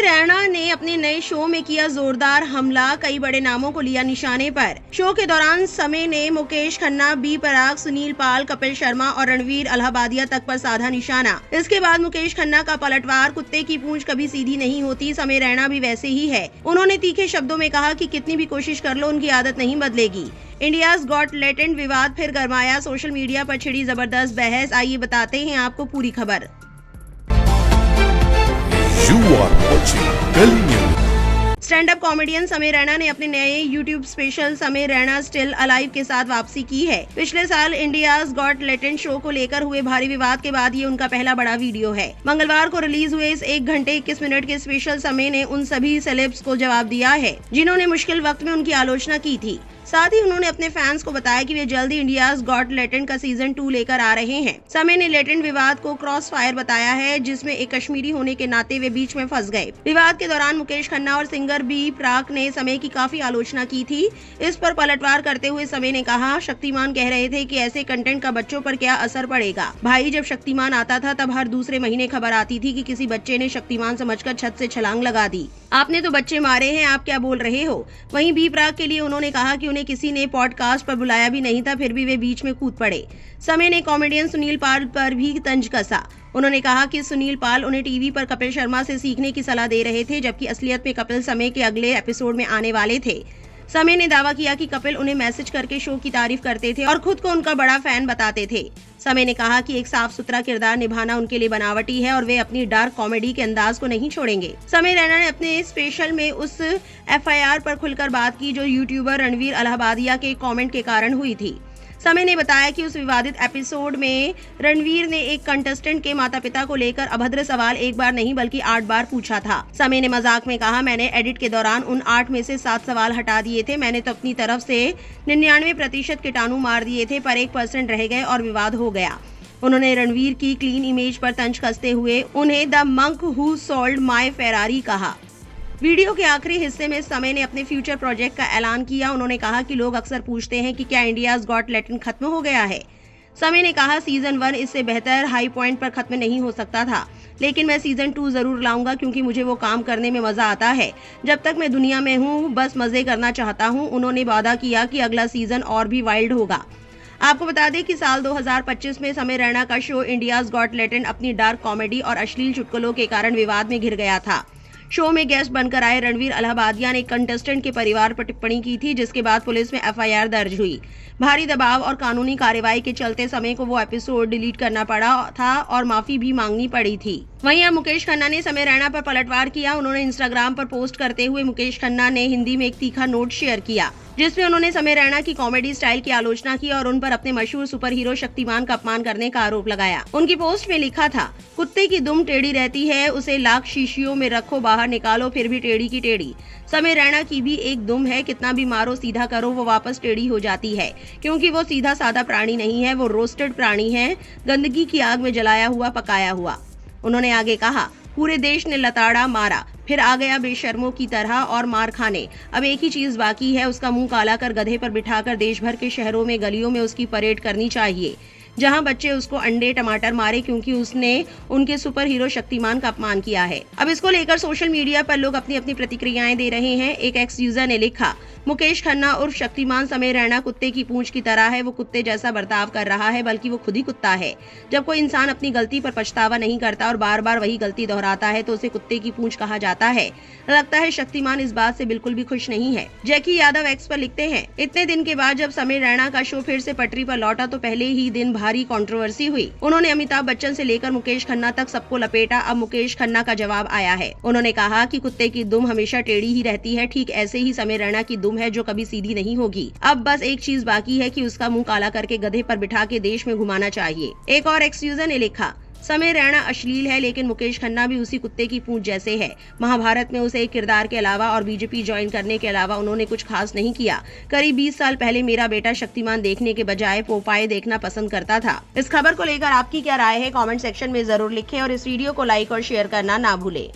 रैना ने अपने नए शो में किया जोरदार हमला, कई बड़े नामों को लिया निशाने पर। शो के दौरान समय ने मुकेश खन्ना, बी पराग, सुनील पाल, कपिल शर्मा और रणवीर अलाहाबादिया तक पर साधा निशाना। इसके बाद मुकेश खन्ना का पलटवार, कुत्ते की पूंछ कभी सीधी नहीं होती, समय रैना भी वैसे ही है। उन्होंने तीखे शब्दों में कहा कि कितनी भी कोशिश कर लो उनकी आदत नहीं बदलेगी। इंडियाज गॉट टैलेंट विवाद फिर गरमाया, सोशल मीडिया पर छिड़ी जबरदस्त बहस। आइए बताते हैं आपको पूरी खबर। स्टैंड अप कॉमेडियन समय रैना ने अपने नए यूट्यूब स्पेशल समय रैना स्टिल अलाइव के साथ वापसी की है। पिछले साल इंडियाज गॉट टैलेंट शो को लेकर हुए भारी विवाद के बाद ये उनका पहला बड़ा वीडियो है। मंगलवार को रिलीज हुए इस 1 घंटे 21 मिनट के स्पेशल समय ने उन सभी सेलेब्स को जवाब दिया है जिन्होंने मुश्किल वक्त में उनकी आलोचना की थी। साथ ही उन्होंने अपने फैंस को बताया कि वे जल्दी इंडियाज गॉट टैलेंट का सीजन 2 लेकर आ रहे हैं। समय ने लेटेंट विवाद को क्रॉस फायर बताया है, जिसमें एक कश्मीरी होने के नाते वे बीच में फंस गए। विवाद के दौरान मुकेश खन्ना और सिंगर बी पराग ने समय की काफी आलोचना की थी। इस पर पलटवार करते हुए समय ने कहा, शक्तिमान कह रहे थे कि ऐसे कंटेंट का बच्चों पर क्या असर पड़ेगा। भाई, जब शक्तिमान आता था तब हर दूसरे महीने खबर आती थी कि किसी बच्चे ने शक्तिमान समझकर छत से छलांग लगा दी। आपने तो बच्चे मारे हैं, आप क्या बोल रहे हो। वहीं बी पराग के लिए उन्होंने कहा कि उन्हें किसी ने पॉडकास्ट पर बुलाया भी नहीं था, फिर भी वे बीच में कूद पड़े। समय ने कॉमेडियन सुनील पाल पर भी तंज कसा। उन्होंने कहा कि सुनील पाल उन्हें टीवी पर कपिल शर्मा से सीखने की सलाह दे रहे थे, जबकि असलियत में कपिल समय के अगले एपिसोड में आने वाले थे। समय ने दावा किया कि कपिल उन्हें मैसेज करके शो की तारीफ करते थे और खुद को उनका बड़ा फैन बताते थे। समय ने कहा कि एक साफ सुथरा किरदार निभाना उनके लिए बनावटी है और वे अपनी डार्क कॉमेडी के अंदाज को नहीं छोड़ेंगे। समय रैना ने अपने स्पेशल में उस FIR पर खुलकर बात की जो यूट्यूबर रणवीर अलाहाबादिया के कमेंट के कारण हुई थी। समय ने बताया कि उस विवादित एपिसोड में रणवीर ने एक कंटेस्टेंट के माता पिता को लेकर अभद्र सवाल एक बार नहीं बल्कि 8 बार पूछा था। समय ने मजाक में कहा, मैंने एडिट के दौरान उन 8 में से 7 सवाल हटा दिए थे। मैंने तो अपनी तरफ से 99% कीटाणु मार दिए थे, पर 1% रह गए और विवाद हो गया। उन्होंने रणवीर की क्लीन इमेज पर तंज कसते हुए उन्हें the monk who sold my Ferrari कहा। वीडियो के आखिरी हिस्से में समय ने अपने फ्यूचर प्रोजेक्ट का ऐलान किया। उन्होंने कहा कि लोग अक्सर पूछते हैं कि क्या इंडियाज गॉट टैलेंट खत्म हो गया है। समय ने कहा, सीजन 1 इससे बेहतर हाई पॉइंट पर खत्म नहीं हो सकता था, लेकिन मैं सीजन 2 जरूर लाऊंगा क्योंकि मुझे वो काम करने में मजा आता है। जब तक मैं दुनिया में हूँ बस मजे करना चाहता हूँ। उन्होंने वादा किया कि अगला सीजन और भी वाइल्ड होगा। आपको बता दें कि साल 2025 में समय रैना का शो इंडियाज गॉट टैलेंट अपनी डार्क कॉमेडी और अश्लील चुटकुलों के कारण विवाद में घिर गया था। शो में गेस्ट बनकर आए रणवीर अलाहाबादिया ने कंटेस्टेंट के परिवार पर टिप्पणी की थी, जिसके बाद पुलिस में FIR दर्ज हुई। भारी दबाव और कानूनी कार्रवाई के चलते समय को वो एपिसोड डिलीट करना पड़ा था और माफी भी मांगनी पड़ी थी। वहीं अब मुकेश खन्ना ने समय रैना पर पलटवार किया। उन्होंने इंस्टाग्राम पर पोस्ट करते हुए मुकेश खन्ना ने हिंदी में एक तीखा नोट शेयर किया, जिसमें उन्होंने समय रैना की कॉमेडी स्टाइल की आलोचना की और उन पर अपने मशहूर सुपर हीरो शक्तिमान का अपमान करने का आरोप लगाया। उनकी पोस्ट में लिखा था, कुत्ते की दुम टेढ़ी रहती है, उसे लाख शीशियों में रखो, बाहर निकालो फिर भी टेढ़ी की टेढ़ी। समय रैना की भी एक दुम है, कितना भी मारो सीधा करो वो वापस टेढ़ी हो जाती है, क्योंकि वो सीधा साधा प्राणी नहीं है, वो रोस्टेड प्राणी है, गंदगी की आग में जलाया हुआ पकाया हुआ। उन्होंने आगे कहा, पूरे देश ने लताड़ा मारा, फिर आ गया बेशर्मों की तरह और मार खाने। अब एक ही चीज बाकी है, उसका मुंह काला कर गधे पर बिठाकर देश भर के शहरों में गलियों में उसकी परेड करनी चाहिए, जहां बच्चे उसको अंडे टमाटर मारे क्योंकि उसने उनके सुपर हीरो शक्तिमान का अपमान किया है। अब इसको लेकर सोशल मीडिया पर लोग अपनी अपनी प्रतिक्रियाएं दे रहे हैं। एक एक्स यूजर ने लिखा, मुकेश खन्ना उर्फ शक्तिमान समय रैना कुत्ते की पूंछ की तरह है, वो कुत्ते जैसा बर्ताव कर रहा है, बल्कि वो खुद ही कुत्ता है। जब कोई इंसान अपनी गलती पर पछतावा नहीं करता और बार बार वही गलती दोहराता है तो उसे कुत्ते की पूंछ कहा जाता है। लगता है शक्तिमान इस बात से बिल्कुल भी खुश नहीं है। जैकी यादव एक्स पर लिखते हैं, इतने दिन के बाद जब समय रैना का शो फिर से पटरी पर लौटा तो पहले ही दिन भारी कंट्रोवर्सी हुई। उन्होंने अमिताभ बच्चन से लेकर मुकेश खन्ना तक सबको लपेटा। अब मुकेश खन्ना का जवाब आया है। उन्होंने कहा कि कुत्ते की दुम हमेशा टेढ़ी ही रहती है, ठीक ऐसे ही समय रैना की दुम है जो कभी सीधी नहीं होगी। अब बस एक चीज बाकी है कि उसका मुंह काला करके गधे पर बिठा के देश में घुमाना चाहिए। एक और एक्स यूजर ने लिखा, समय रैना अश्लील है लेकिन मुकेश खन्ना भी उसी कुत्ते की पूंछ जैसे है। महाभारत में उसे एक किरदार के अलावा और बीजेपी ज्वाइन करने के अलावा उन्होंने कुछ खास नहीं किया। करीब 20 साल पहले मेरा बेटा शक्तिमान देखने के बजाय पोपाए देखना पसंद करता था। इस खबर को लेकर आपकी क्या राय है, कमेंट सेक्शन में जरूर लिखें और इस वीडियो को लाइक और शेयर करना ना भूलें।